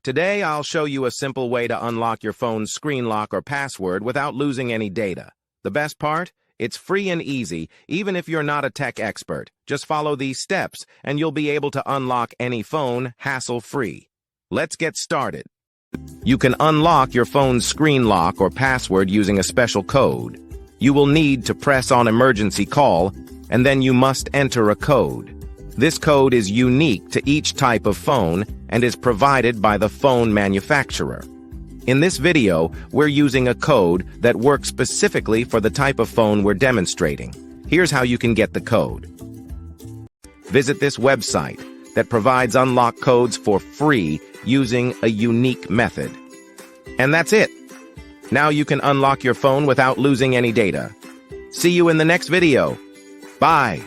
Today, I'll show you a simple way to unlock your phone's screen lock or password without losing any data. The best part? It's free and easy, even if you're not a tech expert. Just follow these steps, and you'll be able to unlock any phone hassle-free. Let's get started. You can unlock your phone's screen lock or password using a special code. You will need to press on emergency call, and then you must enter a code. This code is unique to each type of phone and is provided by the phone manufacturer. In this video, we're using a code that works specifically for the type of phone we're demonstrating. Here's how you can get the code. Visit this website that provides unlock codes for free using a unique method. And that's it. Now you can unlock your phone without losing any data. See you in the next video. Bye.